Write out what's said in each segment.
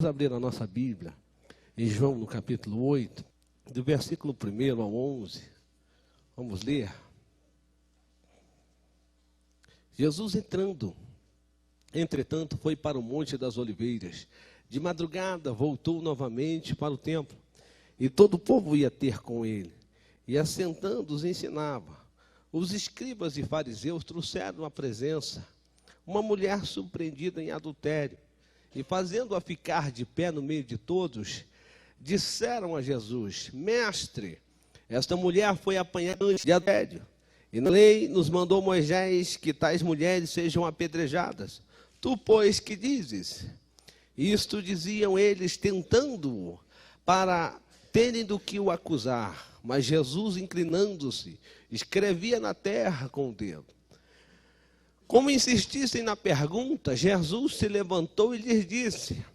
Vamos abrir a nossa Bíblia em João, no capítulo 8, do versículo 1 ao 11. Vamos ler. Jesus entrando, entretanto, foi para o Monte das Oliveiras. De madrugada voltou novamente para o templo, e todo o povo ia ter com ele. E assentando-os ensinava. Os escribas e fariseus trouxeram à presença uma mulher surpreendida em adultério. E fazendo-a ficar de pé no meio de todos, disseram a Jesus: Mestre, esta mulher foi apanhada de adultério. E na lei nos mandou Moisés que tais mulheres sejam apedrejadas. Tu, pois, que dizes? Isto diziam eles, tentando-o, para terem do que o acusar. Mas Jesus, inclinando-se, escrevia na terra com o dedo. Como insistissem na pergunta, Jesus se levantou e lhes disse: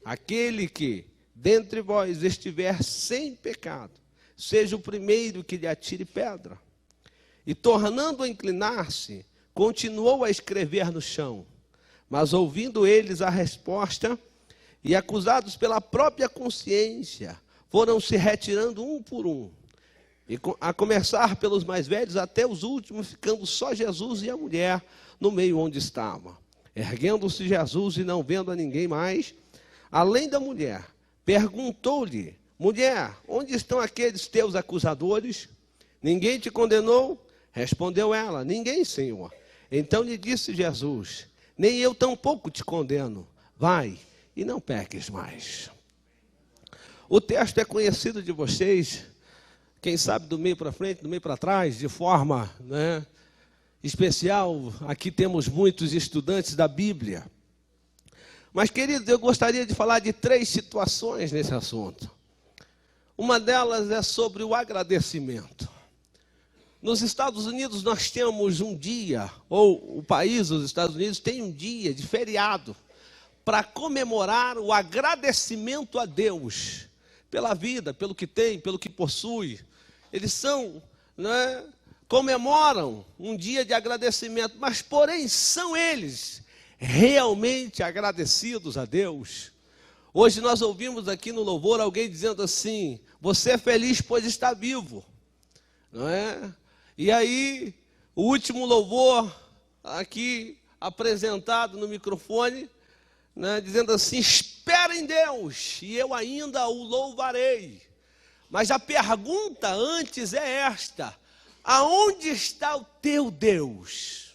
Aquele que dentre vós estiver sem pecado, seja o primeiro que lhe atire pedra. E tornando a inclinar-se, continuou a escrever no chão. Mas ouvindo eles a resposta, e acusados pela própria consciência, foram se retirando um por um. E a começar pelos mais velhos até os últimos, ficando só Jesus e a mulher no meio onde estava. Erguendo-se Jesus e não vendo a ninguém mais, além da mulher, perguntou-lhe: Mulher, onde estão aqueles teus acusadores? Ninguém te condenou? Respondeu ela: Ninguém, Senhor. Então lhe disse Jesus: Nem eu tampouco te condeno. Vai e não peques mais. O texto é conhecido de vocês, quem sabe do meio para frente, do meio para trás, de forma, especial. Aqui temos muitos estudantes da Bíblia. Mas, queridos, eu gostaria de falar de 3 situações nesse assunto. Uma delas é sobre o agradecimento. Nos Estados Unidos nós temos um dia, ou o país dos Estados Unidos tem um dia de feriado para comemorar o agradecimento a Deus pela vida, pelo que tem, pelo que possui. Eles comemoram um dia de agradecimento, mas porém são eles realmente agradecidos a Deus? Hoje nós ouvimos aqui no louvor alguém dizendo assim: você é feliz pois está vivo, não é? E aí o último louvor aqui apresentado no microfone, dizendo assim: espera em Deus e eu ainda o louvarei. Mas a pergunta antes é esta: aonde está o teu Deus?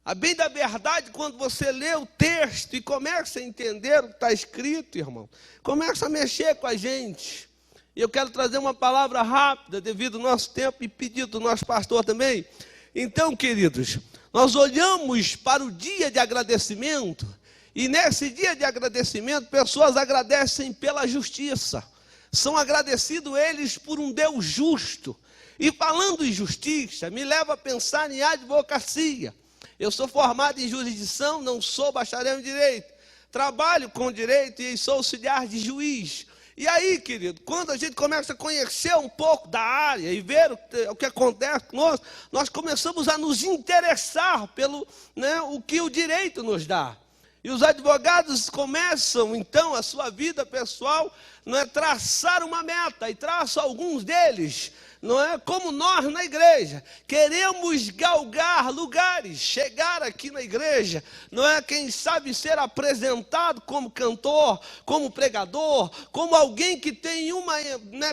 A bem da verdade, quando você lê o texto e começa a entender o que está escrito, irmão, começa a mexer com a gente. E eu quero trazer uma palavra rápida, devido ao nosso tempo e pedido do nosso pastor também. Então, queridos, nós olhamos para o dia de agradecimento, e nesse dia de agradecimento, pessoas agradecem pela justiça. São agradecidos eles por um Deus justo. E falando em justiça, me leva a pensar em advocacia. Eu sou formado em jurisdição, não sou bacharel em direito. Trabalho com direito e sou auxiliar de juiz. E aí, querido, quando a gente começa a conhecer um pouco da área e ver o que acontece conosco, nós começamos a nos interessar pelo o que o direito nos dá. E os advogados começam, então, a sua vida pessoal, traçar uma meta, e traço alguns deles, como nós na igreja. Queremos galgar lugares, chegar aqui na igreja, quem sabe ser apresentado como cantor, como pregador, como alguém que tem uma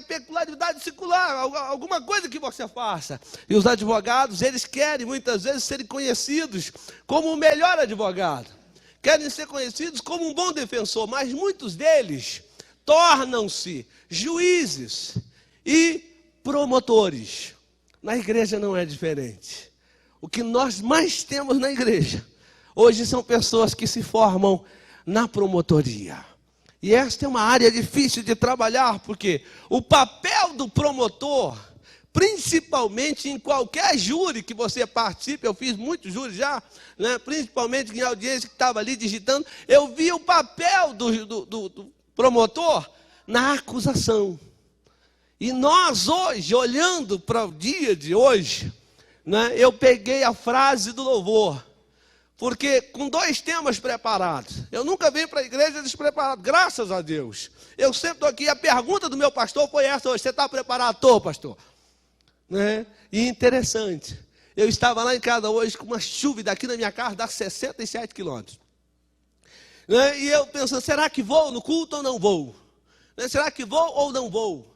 peculiaridade secular, alguma coisa que você faça. E os advogados, eles querem muitas vezes serem conhecidos como o melhor advogado. Querem ser conhecidos como um bom defensor, mas muitos deles tornam-se juízes e promotores. Na igreja não é diferente. O que nós mais temos na igreja hoje são pessoas que se formam na promotoria. E esta é uma área difícil de trabalhar, porque o papel do promotor, principalmente em qualquer júri que você participe, eu fiz muitos júris já, principalmente em audiência que estava ali digitando, eu vi o papel do promotor na acusação. E nós hoje, olhando para o dia de hoje, eu peguei a frase do louvor: Porque com 2 temas preparados. Eu nunca venho para a igreja despreparado, graças a Deus. Eu sempre estou aqui, a pergunta do meu pastor foi essa hoje: você está preparado? Estou, pastor. Né? E interessante, eu estava lá em casa hoje com uma chuva, daqui na minha casa dá 67 quilômetros. Né? E eu pensando, será que vou no culto ou não vou? Né? Será que vou ou não vou?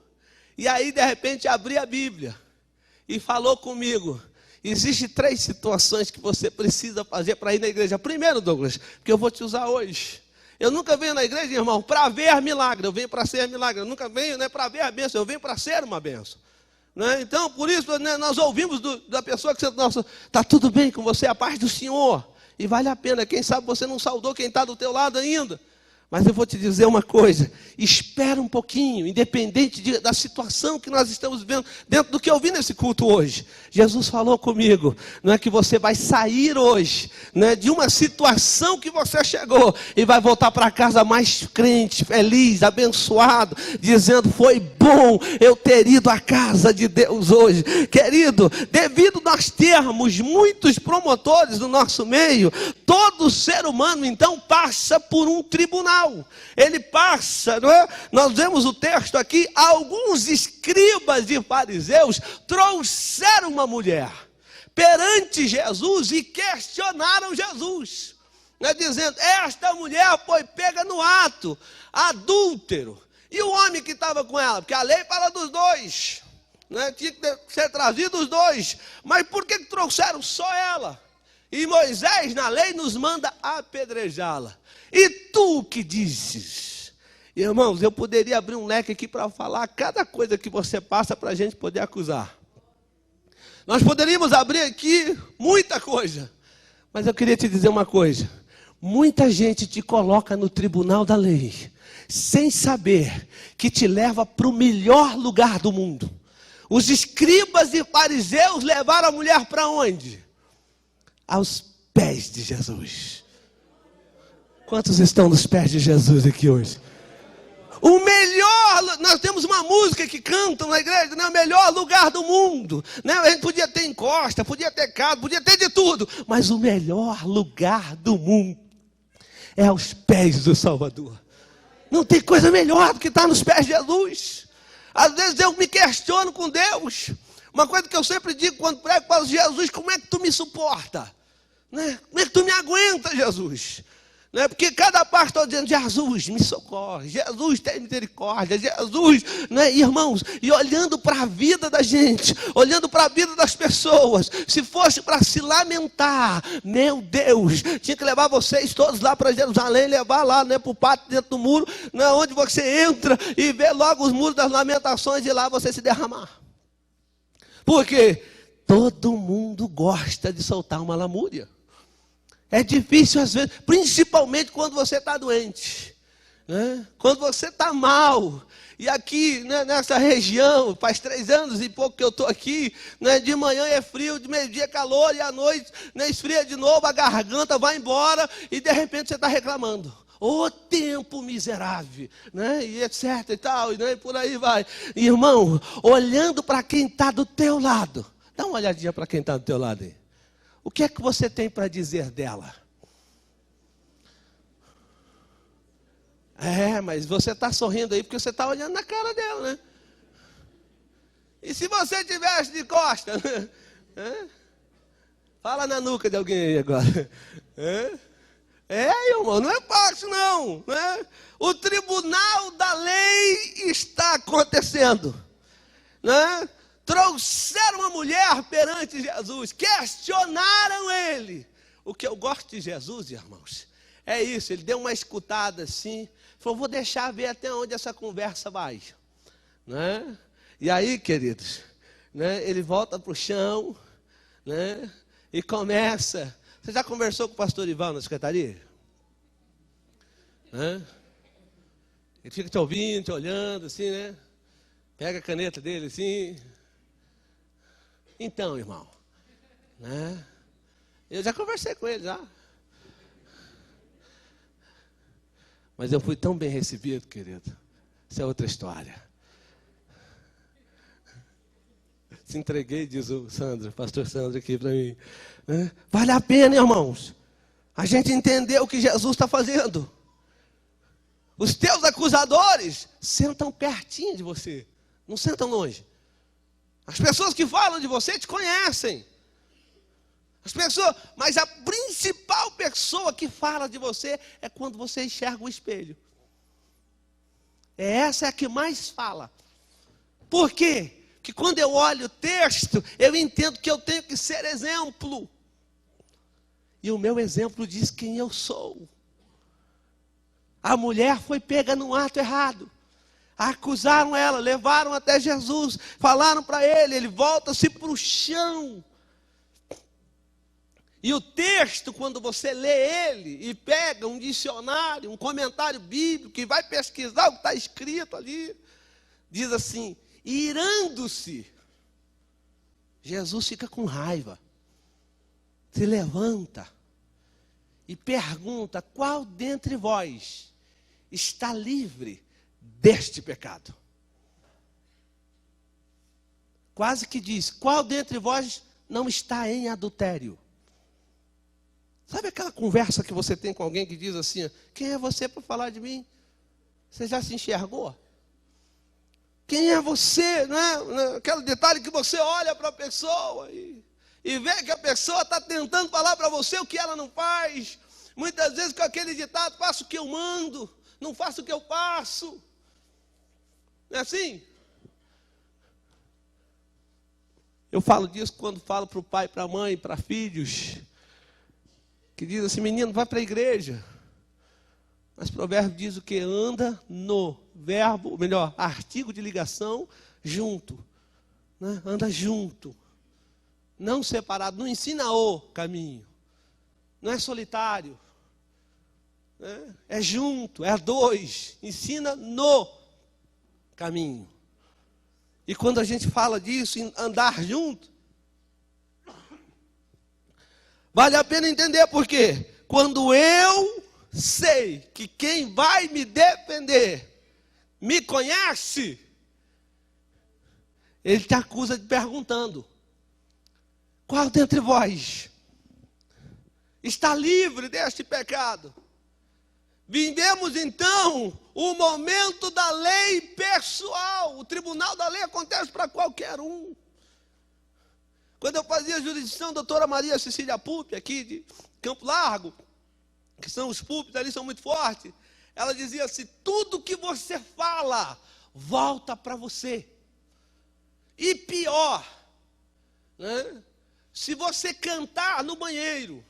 E aí, de repente, abri a Bíblia e falou comigo. Existem 3 situações que você precisa fazer para ir na igreja. Primeiro, Douglas, que eu vou te usar hoje. Eu nunca venho na igreja, irmão, para ver milagre. Eu venho para ser milagre. Eu nunca venho, né, para ver a bênção. Eu venho para ser uma bênção. Né? Então, por isso, né, nós ouvimos da pessoa que está tudo bem com você, a paz do Senhor. E vale a pena. Quem sabe você não saudou quem está do teu lado ainda. Mas eu vou te dizer uma coisa, espera um pouquinho, independente da situação que nós estamos vivendo, dentro do que eu vi nesse culto hoje. Jesus falou comigo, não é que você vai sair hoje, né, de uma situação que você chegou, e vai voltar para casa mais crente, feliz, abençoado, dizendo, foi bom eu ter ido à casa de Deus hoje. Querido, devido nós termos muitos promotores no nosso meio, todo ser humano então passa por um tribunal. Ele passa, não é? Nós vemos o texto aqui, alguns escribas e fariseus trouxeram uma mulher perante Jesus e questionaram Jesus, né, dizendo, esta mulher foi pega no ato, adúltero, e o homem que estava com ela, porque a lei fala dos 2, né, tinha que ser trazido os 2, mas por que trouxeram só ela? E Moisés, na lei, nos manda apedrejá-la. E tu o que dizes? Irmãos, eu poderia abrir um leque aqui para falar cada coisa que você passa para a gente poder acusar. Nós poderíamos abrir aqui muita coisa. Mas eu queria te dizer uma coisa. Muita gente te coloca no tribunal da lei, sem saber que te leva para o melhor lugar do mundo. Os escribas e fariseus levaram a mulher para onde? Aos pés de Jesus. Quantos estão nos pés de Jesus aqui hoje? O melhor, nós temos uma música que cantam na igreja, né? O melhor lugar do mundo, né? A gente podia ter encosta, podia ter casa, podia ter de tudo, mas o melhor lugar do mundo é aos pés do Salvador. Não tem coisa melhor do que estar nos pés de Jesus. Às vezes eu me questiono com Deus. Uma coisa que eu sempre digo quando prego para Jesus, como é que tu me suporta? Né? Como é que tu me aguenta, Jesus? Né? Porque cada parte está dizendo, Jesus, me socorre, Jesus, tem misericórdia, Jesus, né? Irmãos, e olhando para a vida da gente, olhando para a vida das pessoas, se fosse para se lamentar, meu Deus, tinha que levar vocês todos lá para Jerusalém, levar lá, né, para o pátio dentro do muro, né, onde você entra e vê logo os muros das lamentações e lá você se derramar. Porque todo mundo gosta de soltar uma lamúria. É difícil às vezes, principalmente quando você está doente, né? Quando você está mal. E aqui, né, nessa região, faz 3 anos e pouco que eu estou aqui, né, de manhã é frio, de meio-dia é calor, e à noite, né, esfria de novo, a garganta vai embora, e de repente você está reclamando. Ô tempo miserável, né? E etc e tal, e, né, e por aí vai. Irmão, olhando para quem está do teu lado, dá uma olhadinha para quem está do teu lado aí. O que é que você tem para dizer dela? Mas você está sorrindo aí porque você está olhando na cara dela, né? E se você tivesse de costa, né? Fala na nuca de alguém aí agora. Irmão, não é fácil não, né? O tribunal da lei está acontecendo, né? Trouxeram uma mulher perante Jesus, questionaram ele. O que eu gosto de Jesus, irmãos, é isso, ele deu uma escutada assim, falou, vou deixar ver até onde essa conversa vai, né? E aí, queridos, né, ele volta para o chão, né, e começa. Você já conversou com o pastor Ivan na secretaria? Ele fica te ouvindo, te olhando assim, né? Pega a caneta dele assim. Então, irmão, né? Eu já conversei com ele já. Mas eu fui tão bem recebido, querido. Isso é outra história. Se entreguei, diz o Sandro, pastor Sandro aqui para mim. Vale a pena, irmãos. a gente entender o que Jesus está fazendo. Os teus acusadores sentam pertinho de você, não sentam longe. As pessoas que falam de você te conhecem. As pessoas, mas a principal pessoa que fala de você é quando você enxerga o espelho. Essa é a que mais fala. Por quê? Porque quando eu olho o texto, eu entendo que eu tenho que ser exemplo. E o meu exemplo diz quem eu sou. A mulher foi pega num ato errado. Acusaram ela, levaram até Jesus, falaram para ele volta-se para o chão. E o texto, quando você lê ele e pega um dicionário, um comentário bíblico, e vai pesquisar o que está escrito ali, diz assim, irando-se, Jesus fica com raiva, se levanta e pergunta, qual dentre vós está livre deste pecado? Quase que diz, qual dentre vós não está em adultério? Sabe aquela conversa que você tem com alguém que diz assim, quem é você para falar de mim? Você já se enxergou? Quem é você? Né? Aquele detalhe que você olha para a pessoa e vê que a pessoa está tentando falar para você o que ela não faz. Muitas vezes com aquele ditado, faço o que eu mando, não faço o que eu faço. Não é assim? Eu falo disso quando falo para o pai, para a mãe, para filhos, que diz assim, menino, vai para a igreja. Mas provérbio diz o que? Anda no verbo, melhor, artigo de ligação, junto. Né? Anda junto. Não separado, não ensina o caminho. Não é solitário. Né? É junto, é a dois. Ensina no caminho. E quando a gente fala disso, em andar junto, vale a pena entender por quê? Quando eu sei que quem vai me defender me conhece, ele te acusa de perguntando, qual dentre vós está livre deste pecado? Vivemos então o momento da lei pessoal. O tribunal da lei acontece para qualquer um. Quando eu fazia a jurisdição, a doutora Maria Cecília Pupi, aqui de Campo Largo, que são os púlpitos ali, são muito fortes, ela dizia assim, tudo que você fala, volta para você. E pior, né? Se você cantar no banheiro,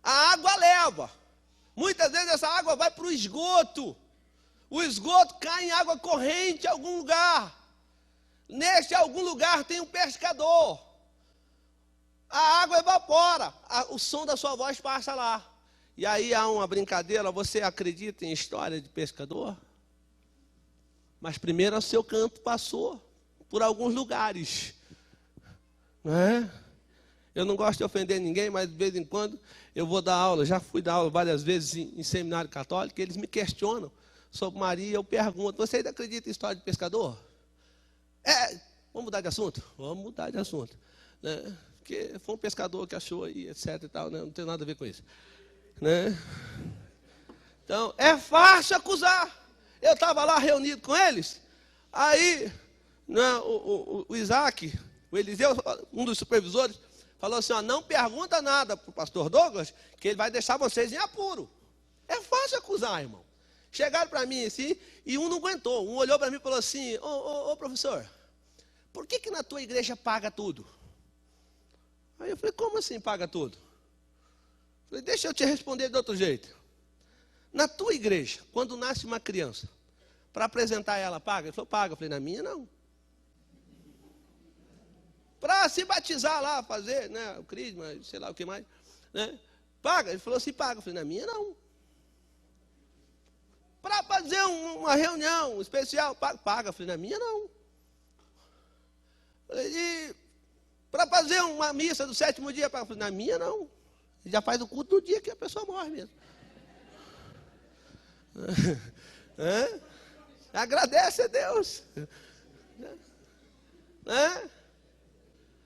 a água leva. Muitas vezes essa água vai para o esgoto. O esgoto cai em água corrente em algum lugar. Neste algum lugar tem um pescador. A água evapora, o som da sua voz passa lá. E aí há uma brincadeira, você acredita em história de pescador? Mas primeiro o seu canto passou por alguns lugares. Não é? Eu não gosto de ofender ninguém, mas de vez em quando eu vou dar aula. Já fui dar aula várias vezes em seminário católico, eles me questionam sobre Maria. Eu pergunto, você ainda acredita em história de pescador? Vamos mudar de assunto? Vamos mudar de assunto. Né? Porque foi um pescador que achou aí, etc. E tal, né? Não tem nada a ver com isso. Né? Então, é fácil acusar. Eu estava lá reunido com eles, aí né, o Isaac, o Eliseu, um dos supervisores, falou assim, não pergunta nada para o pastor Douglas, que ele vai deixar vocês em apuro. É fácil acusar, irmão. Chegaram para mim assim, e um não aguentou. Um olhou para mim e falou assim, ô professor, por que na tua igreja paga tudo? Aí eu falei, como assim paga tudo? Eu falei, deixa eu te responder de outro jeito. Na tua igreja, quando nasce uma criança, para apresentar ela, paga? Ele falou, paga. Eu falei, na minha não. Para se batizar lá, fazer né, o crisma, sei lá o que mais, né, paga? Ele falou assim, paga. Eu falei, na minha não. Para fazer uma reunião especial, paga. Eu falei, na minha não. E para fazer uma missa do 7º dia, paga. Eu falei, na minha não. Ele já faz o culto no dia que a pessoa morre mesmo. Agradece a Deus.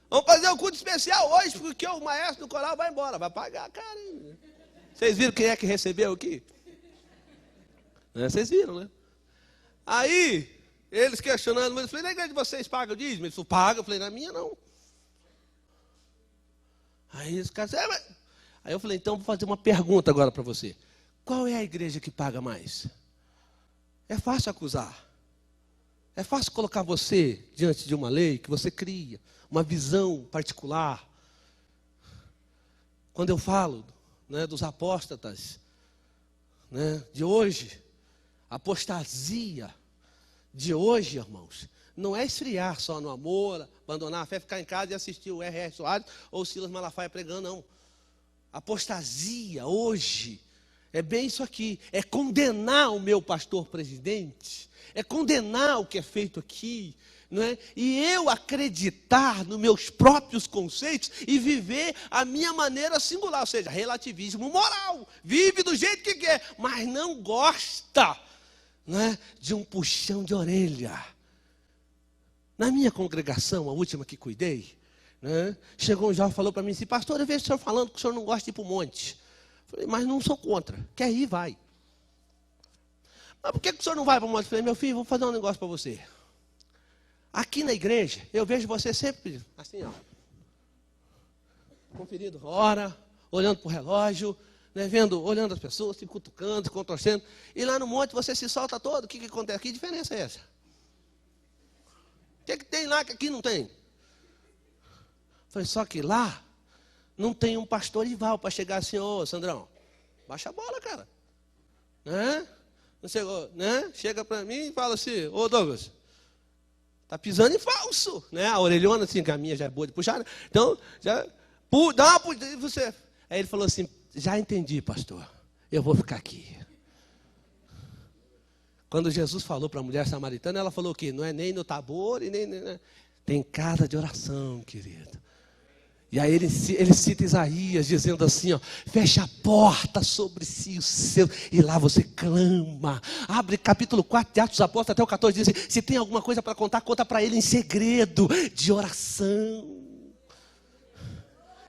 Vamos fazer um culto especial hoje, porque o maestro do coral vai embora. Vai pagar, cara. Vocês viram quem é que recebeu aqui? Vocês viram, né? Aí, eles questionando, mas eu falei, na igreja de vocês pagam o dízimo? Eles falaram, paga. Eu falei, na minha não. Aí os caras, aí eu falei, então vou fazer uma pergunta agora para você. Qual é a igreja que paga mais? É fácil acusar. É fácil colocar você diante de uma lei que você cria, uma visão particular. Quando eu falo, né, dos apóstatas, né, de hoje, a apostasia de hoje, irmãos, não é esfriar só no amor, abandonar a fé, ficar em casa e assistir o R.R. Soares ou o Silas Malafaia pregando, não. Apostasia hoje é bem isso aqui, é condenar o meu pastor presidente, é condenar o que é feito aqui, não é? E eu acreditar nos meus próprios conceitos e viver a minha maneira singular, ou seja, relativismo moral, vive do jeito que quer, mas não gosta, não é, de um puxão de orelha. Na minha congregação, a última que cuidei, né, chegou um jovem e falou para mim assim, pastor, eu vejo o senhor falando que o senhor não gosta de ir para o monte. Falei, mas não sou contra, quer ir, vai. Mas por que o senhor não vai para o monte? Falei, meu filho, vou fazer um negócio para você. Aqui na igreja, eu vejo você sempre assim, ó, conferindo hora, olhando para o relógio, né, olhando as pessoas, se cutucando, se contorcendo. E lá no monte você se solta todo, o que acontece? Que diferença é essa? O que tem lá que aqui não tem? Falei, só que lá não tem um pastorival para chegar assim, ô Sandrão, baixa a bola, cara. Né? Não chegou, né? Chega para mim e fala assim, ô Douglas, tá pisando em falso, né? A orelhona assim, que a minha já é boa de puxar, né? Então, já, dá uma puxada, você. Aí ele falou assim, já entendi, pastor, eu vou ficar aqui. Quando Jesus falou para a mulher samaritana, ela falou que não é nem no Tabor, e nem, né? Tem casa de oração, querido. E aí ele cita Isaías, dizendo assim, ó, fecha a porta sobre si o seu, e lá você clama. Abre capítulo 4 de Atos dos Apóstolos, até o 14, diz assim, se tem alguma coisa para contar, conta para ele em segredo, de oração.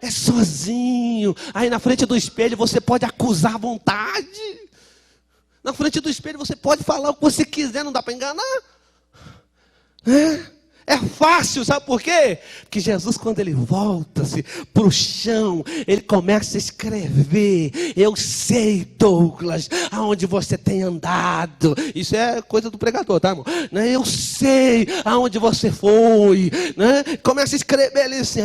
É sozinho. Aí na frente do espelho você pode acusar à vontade. Na frente do espelho você pode falar o que você quiser, não dá para enganar. É fácil, sabe por quê? Porque Jesus, quando ele volta-se para o chão, ele começa a escrever. Eu sei, Douglas, aonde você tem andado. Isso é coisa do pregador, tá, irmão? Eu sei aonde você foi. Começa a escrever ali assim,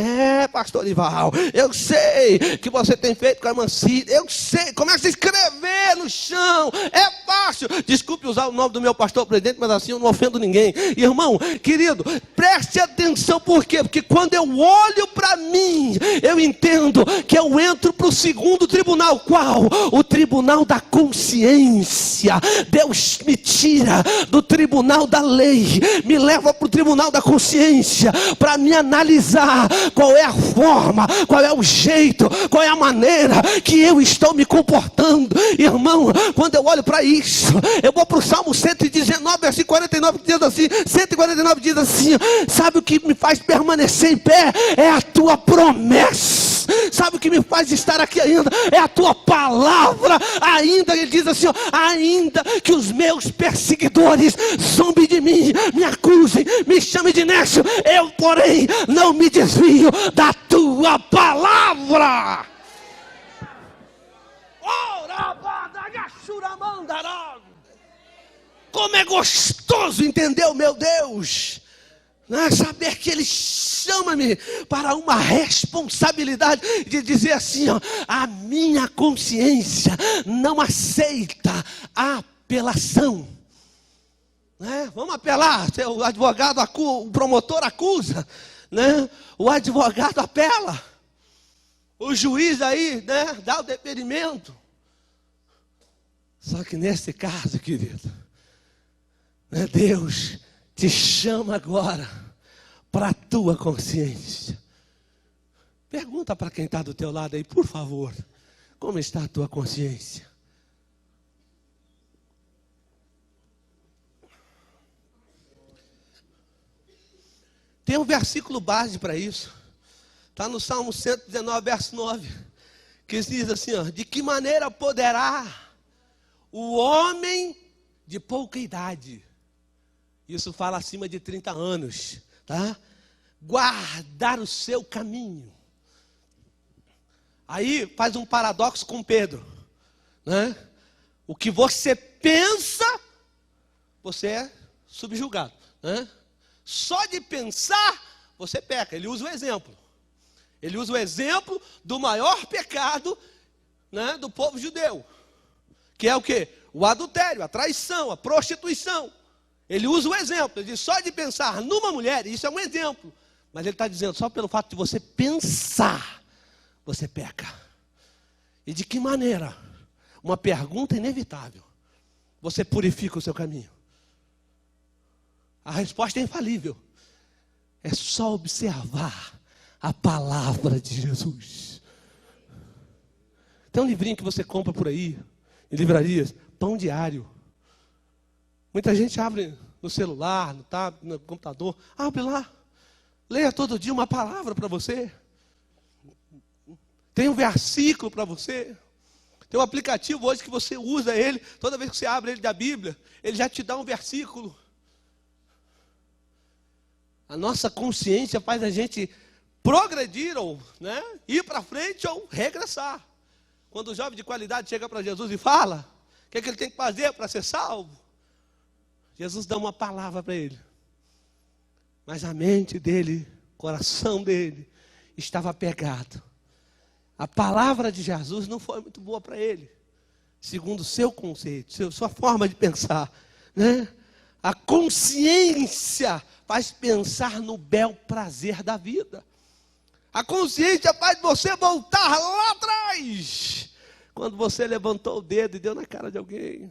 pastor Ival, eu sei que você tem feito com a irmã Cida. Eu sei, começa a escrever no chão. É fácil. Desculpe usar o nome do meu pastor presidente, mas assim eu não ofendo ninguém. Irmão, querido, preste atenção, por quê? Porque quando eu olho para mim, eu entendo que eu entro para o segundo tribunal. Qual? O tribunal da consciência. Deus me tira do tribunal da lei, me leva para o tribunal da consciência, para me analisar qual é a forma, qual é o jeito, qual é a maneira que eu estou me comportando. Irmão, quando eu olho para isso, eu vou para o Salmo 119, versículo 49, que diz assim, 149 diz assim, sabe o que me faz permanecer em pé? É a tua promessa. Sabe o que me faz estar aqui ainda? É a tua palavra. Ainda, ele diz assim, ó, ainda que os meus perseguidores zombem de mim, me acusem, me chamem de nécio, eu, porém, não me desvio da tua palavra. Como é gostoso, entendeu, meu Deus? Saber que ele chama-me para uma responsabilidade de dizer assim, ó, a minha consciência não aceita apelação. Vamos apelar, o advogado o promotor acusa, o advogado apela, o juiz aí, dá o deferimento. Só que nesse caso, querido, Deus te chama agora para a tua consciência. Pergunta para quem está do teu lado aí, por favor, como está a tua consciência? Tem um versículo base para isso. Está no Salmo 119, verso 9. que diz assim, ó, de que maneira poderá o homem de pouca idade, isso fala acima de 30 anos, tá? Guardar o seu caminho. Aí faz um paradoxo com Pedro, né? O que você pensa, você é subjugado, né? Só de pensar, você peca. Ele usa o exemplo. Ele usa o exemplo do maior pecado, né, do povo judeu. Que é o quê? O adultério, a traição, a prostituição. Ele usa o exemplo. Ele diz, só de pensar numa mulher, isso é um exemplo. Mas ele está dizendo, só pelo fato de você pensar, você peca. E de que maneira? Uma pergunta inevitável. Você purifica o seu caminho. A resposta é infalível. É só observar a palavra de Jesus. Tem um livrinho que você compra por aí, em livrarias, Pão Diário. Muita gente abre no celular, no tablet, no computador. Abre lá. Leia todo dia uma palavra para você. Tem um versículo para você. Tem um aplicativo hoje que você usa ele. Toda vez que você abre ele da Bíblia, ele já te dá um versículo. A nossa consciência faz a gente progredir, ou, né, ir para frente ou regressar. Quando o jovem de qualidade chega para Jesus e fala, o que é que ele tem que fazer para ser salvo? Jesus dá uma palavra para ele. Mas a mente dele, o coração dele, estava apegado. A palavra de Jesus não foi muito boa para ele, segundo o seu conceito, sua forma de pensar, né? A consciência faz pensar no bel prazer da vida. A consciência faz você voltar lá atrás, quando você levantou o dedo e deu na cara de alguém.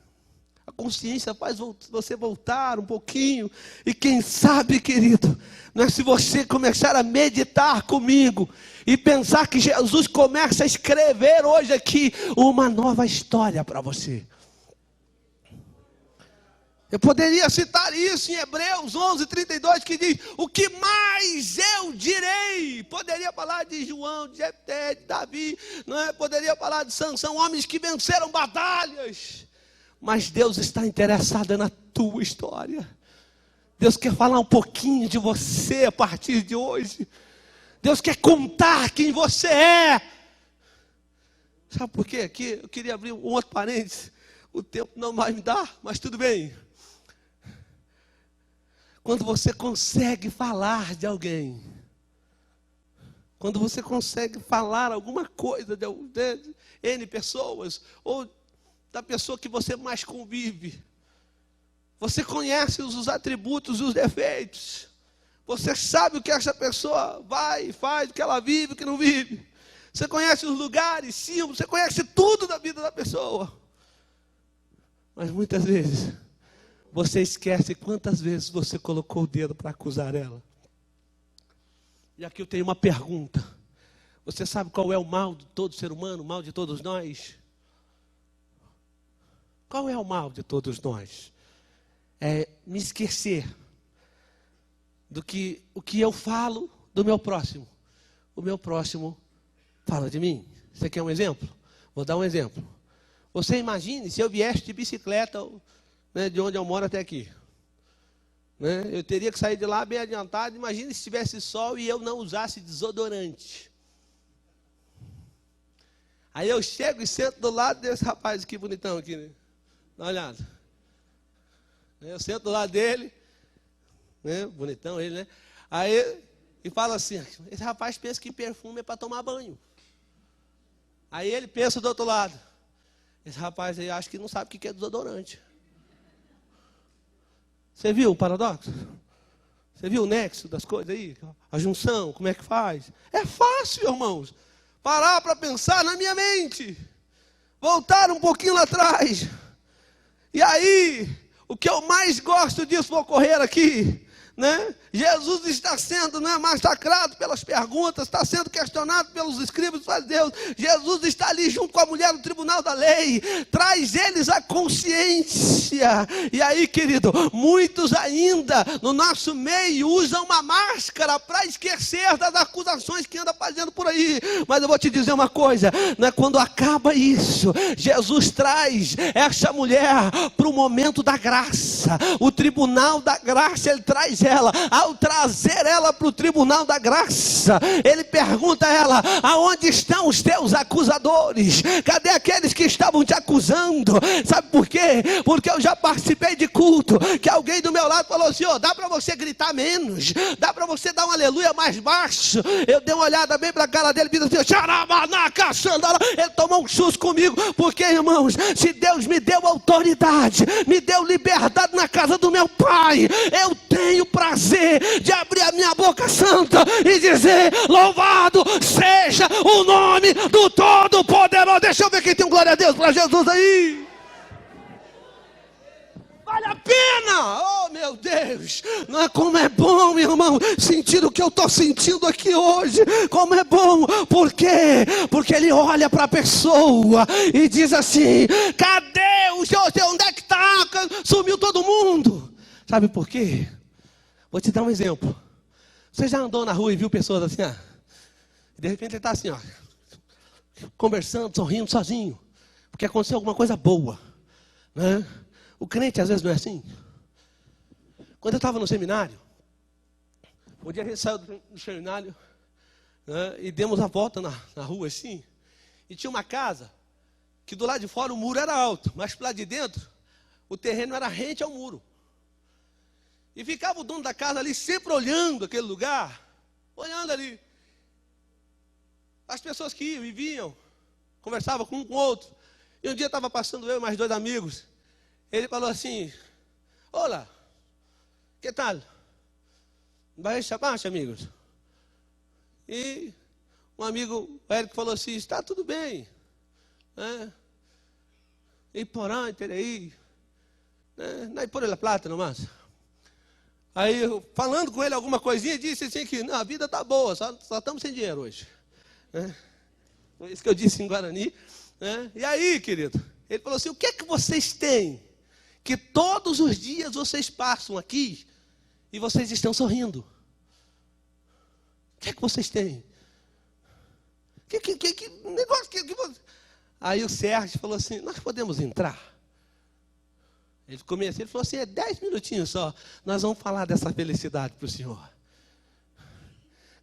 A consciência faz você voltar um pouquinho. E quem sabe, querido, não é se você começar a meditar comigo e pensar que Jesus começa a escrever hoje aqui uma nova história para você. Eu poderia citar isso em Hebreus 11:32, que diz, o que mais eu direi? Poderia falar de João, de Jefté, de Davi, não é? Poderia falar de Sansão, homens que venceram batalhas. Mas Deus está interessado na tua história. Deus quer falar um pouquinho de você a partir de hoje. Deus quer contar quem você é. Sabe por quê? Aqui eu queria abrir um outro parênteses. O tempo não vai me dar, mas tudo bem. Quando você consegue falar de alguém, quando você consegue falar alguma coisa de N pessoas, ou da pessoa que você mais convive, você conhece os atributos e os defeitos, você sabe o que essa pessoa vai e faz, o que ela vive, o que não vive, você conhece os lugares, símbolos, você conhece tudo da vida da pessoa, mas muitas vezes você esquece quantas vezes você colocou o dedo para acusar ela. E aqui eu tenho uma pergunta. Você sabe qual é o mal de todo ser humano, o mal de todos nós? Qual é o mal de todos nós? É me esquecer o que eu falo do meu próximo. O meu próximo fala de mim. Você quer um exemplo? Vou dar um exemplo. Você imagine se eu viesse de bicicleta, né, de onde eu moro até aqui. Né? Eu teria que sair de lá bem adiantado. Imagine se tivesse sol e eu não usasse desodorante. Aí eu chego e sento do lado desse rapaz aqui, bonitão aqui, né? Dá uma olhada. Eu sento do lado dele, né? Bonitão ele, né? Aí, e fala assim, esse rapaz pensa que perfume é para tomar banho. Aí ele pensa do outro lado, esse rapaz aí acha que não sabe o que é desodorante. Você viu o paradoxo? Você viu o nexo das coisas aí? A junção, como é que faz? É fácil, irmãos. Parar para pensar na minha mente. Voltar um pouquinho lá atrás. E aí, o que eu mais gosto disso ocorrer aqui, né? Jesus está sendo, né, massacrado pelas perguntas, está sendo questionado pelos escribas e fariseus. Jesus está ali junto com a mulher no tribunal da lei, traz eles a consciência. E aí, querido, muitos ainda no nosso meio usam uma máscara para esquecer das acusações que anda fazendo por aí. Mas eu vou te dizer uma coisa, né, quando acaba isso, Jesus traz essa mulher para o momento da graça, o tribunal da graça. Ele traz ela. Ao trazer ela para o tribunal da graça, ele pergunta a ela: aonde estão os teus acusadores? Cadê aqueles que estavam te acusando? Sabe por quê? Porque eu já participei de culto que alguém do meu lado falou assim: dá para você gritar menos, dá para você dar um aleluia mais baixo. Eu dei uma olhada bem para a cara dele e disse assim: ele tomou um susto comigo, porque, irmãos, se Deus me deu autoridade, me deu liberdade na casa do meu pai, eu tenho prazer de abrir a minha boca santa e dizer: louvado seja o nome do Todo-Poderoso. Deixa eu ver quem tem um glória a Deus para Jesus aí. Vale a pena, oh meu Deus, não é? Como é bom, meu irmão, sentir o que eu estou sentindo aqui hoje. Como é bom, por quê? Porque ele olha para a pessoa e diz assim: cadê o senhor? Onde é que está? Sumiu todo mundo. Sabe por quê? Vou te dar um exemplo. Você já andou na rua e viu pessoas assim, de repente ele está assim, conversando, sorrindo, sozinho, porque aconteceu alguma coisa boa, né? O crente às vezes não é assim. Quando eu estava no seminário, um dia a gente saiu do seminário, né, e demos a volta na rua assim, e tinha uma casa que do lado de fora o muro era alto, mas do lado de dentro o terreno era rente ao muro. E ficava o dono da casa ali sempre olhando aquele lugar, olhando ali. As pessoas que iam e vinham, conversavam com um com o outro. E um dia estava passando eu e mais 2 amigos. Ele falou assim: olá, que tal? Vai chamar, amigos? E um amigo, o Érico, falou assim: está tudo bem, né? E porã, aí, né? Não é por la plata, nomás. Aí, falando com ele alguma coisinha, disse assim que não, a vida está boa, só estamos sem dinheiro hoje, né? Foi isso que eu disse em Guarani, né? E aí, querido, ele falou assim: o que é que vocês têm que todos os dias vocês passam aqui e vocês estão sorrindo? O que é que vocês têm? Que negócio que você... Aí o Sérgio falou assim: nós podemos entrar? Ele começou, ele falou assim: 10 minutinhos só, nós vamos falar dessa felicidade para o senhor.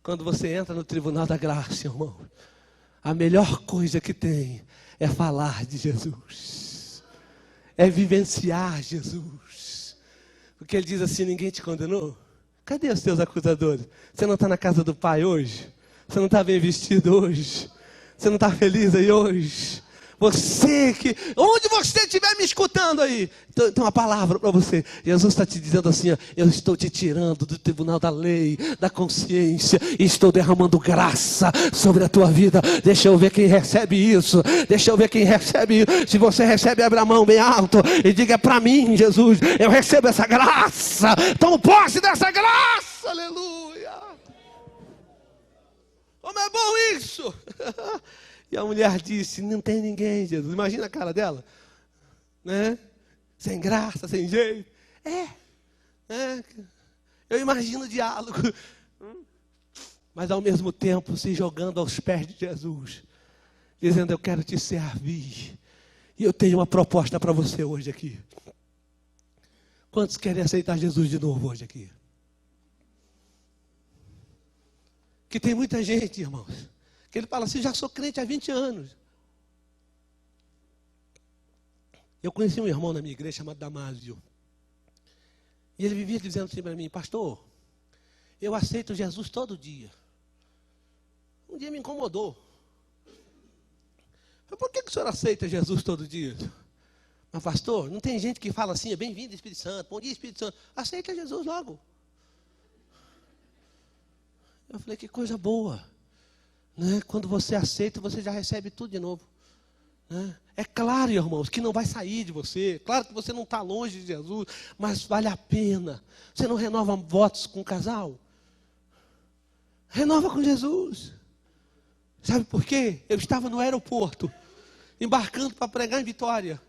Quando você entra no tribunal da graça, irmão, a melhor coisa que tem é falar de Jesus, é vivenciar Jesus. Porque ele diz assim: ninguém te condenou? Cadê os teus acusadores? Você não está na casa do Pai hoje? Você não está bem vestido hoje? Você não está feliz aí hoje? Você que, onde você estiver me escutando aí, tem uma palavra para você. Jesus está te dizendo assim: eu estou te tirando do tribunal da lei, da consciência, e estou derramando graça sobre a tua vida. Deixa eu ver quem recebe isso. Deixa eu ver quem recebe isso. Se você recebe, abre a mão bem alto e diga: para mim, Jesus, eu recebo essa graça. Tomo posse dessa graça. Aleluia. Como é bom isso. E a mulher disse: não tem ninguém, Jesus. Imagina a cara dela, né? Sem graça, sem jeito. Eu imagino o diálogo, mas ao mesmo tempo se jogando aos pés de Jesus, dizendo: eu quero te servir, e eu tenho uma proposta para você hoje aqui. Quantos querem aceitar Jesus de novo hoje aqui? Que tem muita gente, irmãos, que ele fala assim: já sou crente há 20 anos. Eu conheci um irmão na minha igreja chamado Damásio. E ele vivia dizendo assim para mim: pastor, eu aceito Jesus todo dia. Um dia me incomodou. Por que o senhor aceita Jesus todo dia? Mas pastor, não tem gente que fala assim: bem-vindo Espírito Santo, bom dia Espírito Santo. Aceita Jesus logo. Eu falei: que coisa boa. Né? Quando você aceita, você já recebe tudo de novo. É claro, irmãos, que não vai sair de você. Claro que você não está longe de Jesus, mas vale a pena. Você não renova votos com o casal? Renova com Jesus. Sabe por quê? Eu estava no aeroporto, embarcando para pregar em Vitória.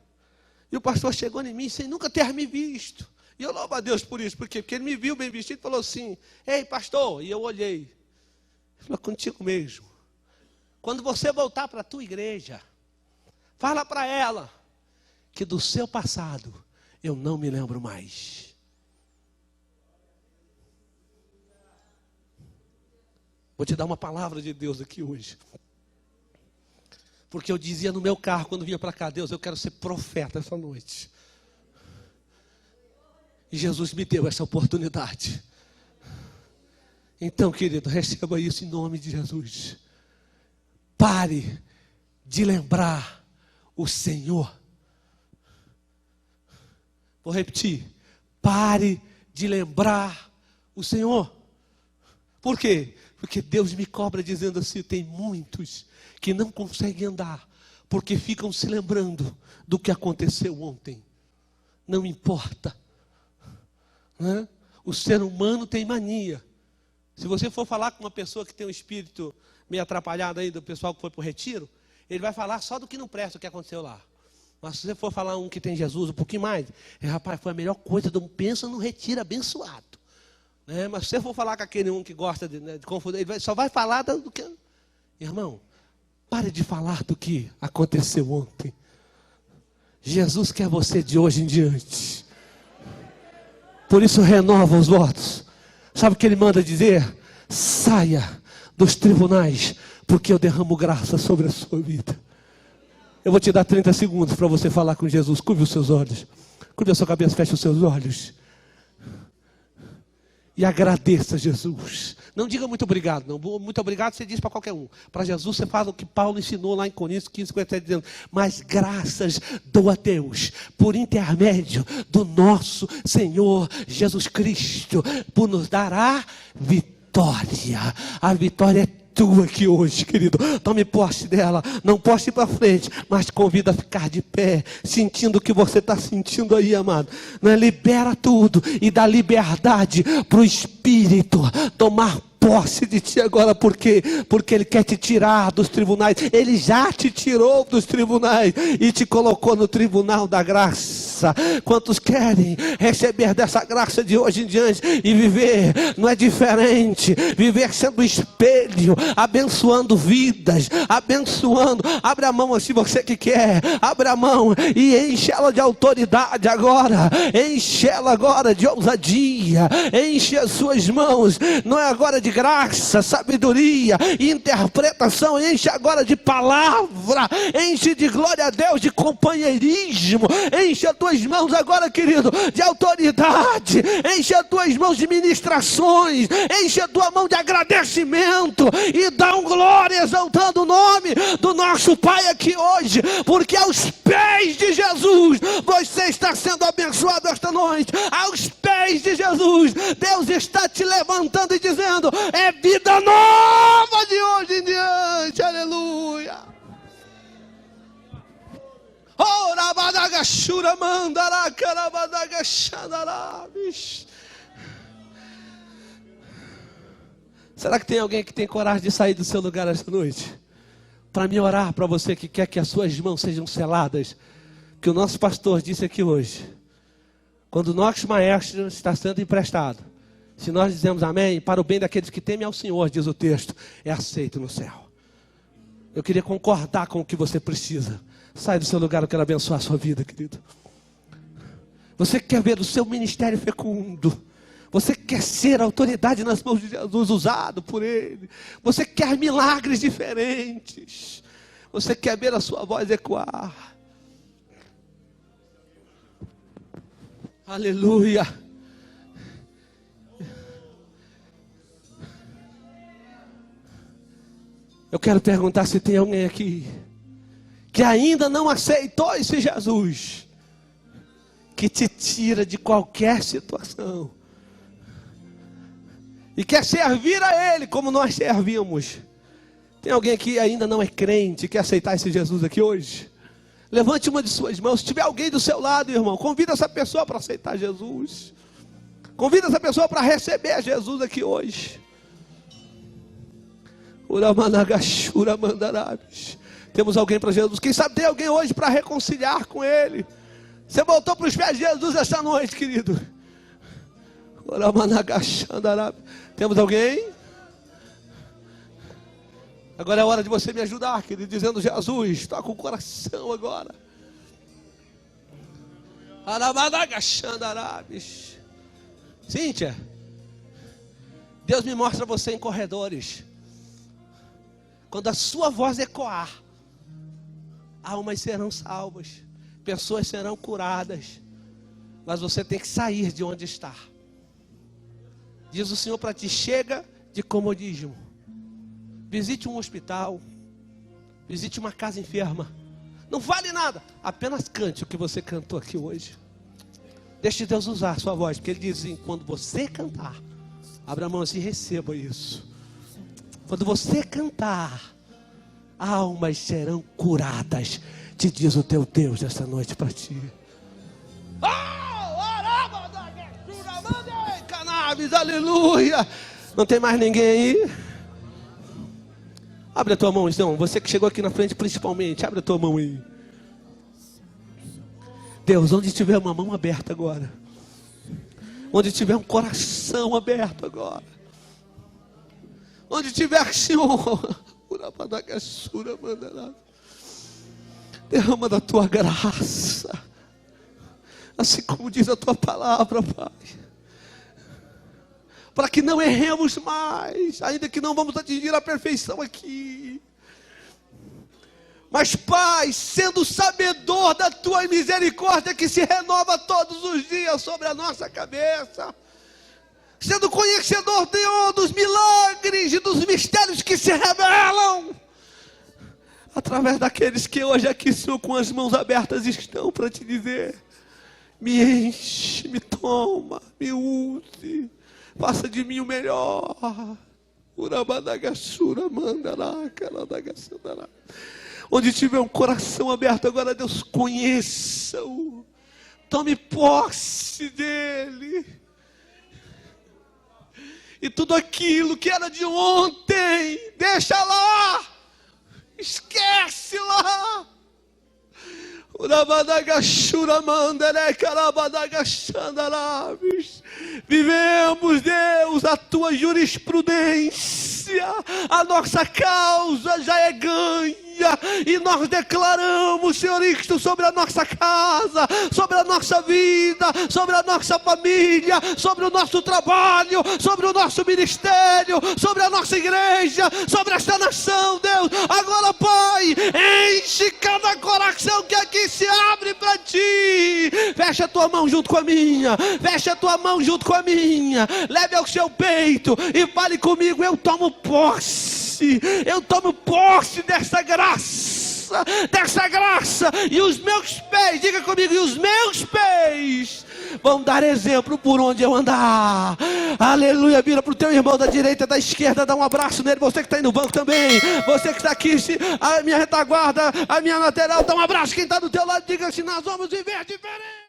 E o pastor chegou em mim sem nunca ter me visto. E eu louvo a Deus por isso. Por quê? Porque ele me viu bem vestido e falou assim: ei, pastor. E eu olhei. Ele falou: contigo mesmo. Quando você voltar para a tua igreja, fala para ela que do seu passado eu não me lembro mais. Vou te dar uma palavra de Deus aqui hoje. Porque eu dizia no meu carro quando vinha para cá: Deus, eu quero ser profeta essa noite. E Jesus me deu essa oportunidade. Então, querido, receba isso em nome de Jesus. Pare de lembrar o Senhor. Vou repetir. Pare de lembrar o Senhor. Por quê? Porque Deus me cobra dizendo assim: tem muitos que não conseguem andar, porque ficam se lembrando do que aconteceu ontem. Não importa. Né? O ser humano tem mania. Se você for falar com uma pessoa que tem um espírito meio atrapalhado aí, do pessoal que foi para o retiro, ele vai falar só do que não presta, o que aconteceu lá. Mas se você for falar um que tem Jesus um pouquinho mais, rapaz, foi a melhor coisa, pensa no retiro abençoado. Mas se você for falar com aquele um que gosta de confundir, ele só vai falar do que... Irmão, pare de falar do que aconteceu ontem. Jesus quer você de hoje em diante. Por isso renova os votos. Sabe o que ele manda dizer? Saia dos tribunais, porque eu derramo graça sobre a sua vida. Eu vou te dar 30 segundos para você falar com Jesus. Curve os seus olhos. Curve a sua cabeça, feche os seus olhos. E agradeça a Jesus. Não diga muito obrigado, não. Muito obrigado você diz para qualquer um. Para Jesus você faz o que Paulo ensinou lá em Coríntios 15:57, dizendo: mas graças dou a Deus, por intermédio do nosso Senhor Jesus Cristo, por nos dar a vitória. A vitória é tua aqui hoje, querido. Tome posse dela. Não posso ir para frente, mas te convido a ficar de pé, sentindo o que você está sentindo aí, amado. Libera tudo e dá liberdade para o Espírito tomar posse de ti agora. Por quê? Porque Ele quer te tirar dos tribunais. Ele já te tirou dos tribunais e te colocou no tribunal da graça. Quantos querem receber dessa graça de hoje em diante e viver? Não é diferente. Viver sendo espelho, abençoando vidas, abençoando. Abre a mão assim, você que quer. Abre a mão e enche ela de autoridade agora. Enche ela agora de ousadia. Enche as suas mãos. Não é agora de graça, sabedoria, interpretação. Enche agora de palavra. Enche de glória a Deus, de companheirismo. Enche as tuas mãos agora, querido, de autoridade. Enche as tuas mãos de ministrações. Enche a tua mão de agradecimento. E dá um glória exaltando o nome do nosso Pai aqui hoje. Porque aos pés de Jesus você está sendo abençoado esta noite. Aos pés de Jesus Deus está te levantando e dizendo: é vida nova de hoje em diante. Aleluia. Ora badagashura mandara carabadagashanara. Será que tem alguém que tem coragem de sair do seu lugar esta noite? Para me orar para você que quer que as suas mãos sejam seladas. Que o nosso pastor disse aqui hoje: quando o nosso maestro está sendo emprestado, se nós dizemos amém, para o bem daqueles que temem ao Senhor, diz o texto, é aceito no céu. Eu queria concordar com o que você precisa. Sai do seu lugar, eu quero abençoar a sua vida, querido. Você quer ver o seu ministério fecundo. Você quer ser autoridade nas mãos de Jesus, usado por Ele. Você quer milagres diferentes. Você quer ver a sua voz ecoar. Aleluia. Eu quero perguntar se tem alguém aqui que ainda não aceitou esse Jesus, que te tira de qualquer situação e quer servir a Ele como nós servimos. Tem alguém aqui que ainda não é crente, quer aceitar esse Jesus aqui hoje? Levante uma de suas mãos. Se tiver alguém do seu lado, irmão, convida essa pessoa para aceitar Jesus. Convida essa pessoa para receber Jesus aqui hoje. Uramanagashura mandarabis. Temos alguém para Jesus. Quem sabe tem alguém hoje para reconciliar com Ele. Você voltou para os pés de Jesus esta noite, querido. Temos alguém? Agora é hora de você me ajudar, querido, dizendo: Jesus, toca o coração agora. Cíntia, Deus me mostra você em corredores. Quando a sua voz ecoar, almas serão salvas, pessoas serão curadas, mas você tem que sair de onde está. Diz o Senhor para ti: chega de comodismo. Visite um hospital, visite uma casa enferma. Não vale nada, apenas cante o que você cantou aqui hoje. Deixe Deus usar a sua voz, porque Ele diz assim: quando você cantar, abra a mão assim e receba isso. Quando você cantar, almas serão curadas, te diz o teu Deus esta noite para ti. Aleluia! Não tem mais ninguém aí? Abre a tua mão, então. Você que chegou aqui na frente principalmente, abre a tua mão aí. Deus, onde tiver uma mão aberta agora, onde tiver um coração aberto agora, onde tiver, Senhor, derrama da tua graça, assim como diz a tua palavra, Pai, para que não erremos mais, ainda que não vamos atingir a perfeição aqui. Mas, Pai, sendo sabedor da tua misericórdia que se renova todos os dias sobre a nossa cabeça, sendo conhecedor, Deus, dos milagres e dos mistérios que se revelam através daqueles que hoje aqui, Senhor, com as mãos abertas estão para te dizer: me enche, me toma, me use, faça de mim o melhor. Onde tiver um coração aberto agora, Deus, conheça-o, tome posse dele, e tudo aquilo que era de ontem, deixa lá, esquece lá. Vivemos, Deus, a tua jurisprudência, a nossa causa já é ganha, e nós declaramos, Senhor, isto sobre a nossa casa, sobre a nossa vida, sobre a nossa família, sobre o nosso trabalho, sobre o nosso ministério, sobre a nossa igreja, sobre esta nação, Deus. Agora, Pai, enche cada coração que aqui se abre para ti. Fecha a tua mão junto com a minha, fecha a tua mão junto com a minha, leve ao seu peito e fale comigo: eu tomo posse dessa graça, e os meus pés, diga comigo, e os meus pés vão dar exemplo por onde eu andar. Aleluia. Vira para o teu irmão da direita, da esquerda, dá um abraço nele. Você que está aí no banco também, você que está aqui, a minha retaguarda, a minha lateral, dá um abraço. Quem está do teu lado, diga assim: nós vamos viver diferente.